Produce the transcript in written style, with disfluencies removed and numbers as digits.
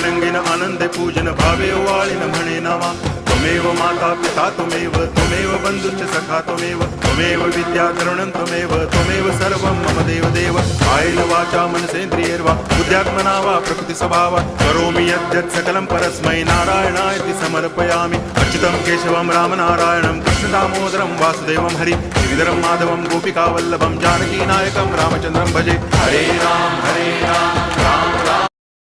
रंगीन आनंदे पूजन भावे वाळीन म्हणे नावा त्वमेव माता पिता त्वमेव बंधुश्च सखा त्वमेव विद्या तरुणं त्वमेव सर्वं मम देव कायेन वाचा मनसेन्द्रियैर्वा बुद्ध्यात्मना वा प्रकृति स्वभावात् करोमि यद्यत् सकलं परस्मै नारायणायति समर्पयामि अच्युतं केशवं रामनारायणं कृष्णदामोदरं वासुदेवं हरि श्रीधरं माधवं गोपिकावल्लभं जानकीनायकं रामचन्द्रं भजे हरे राम राम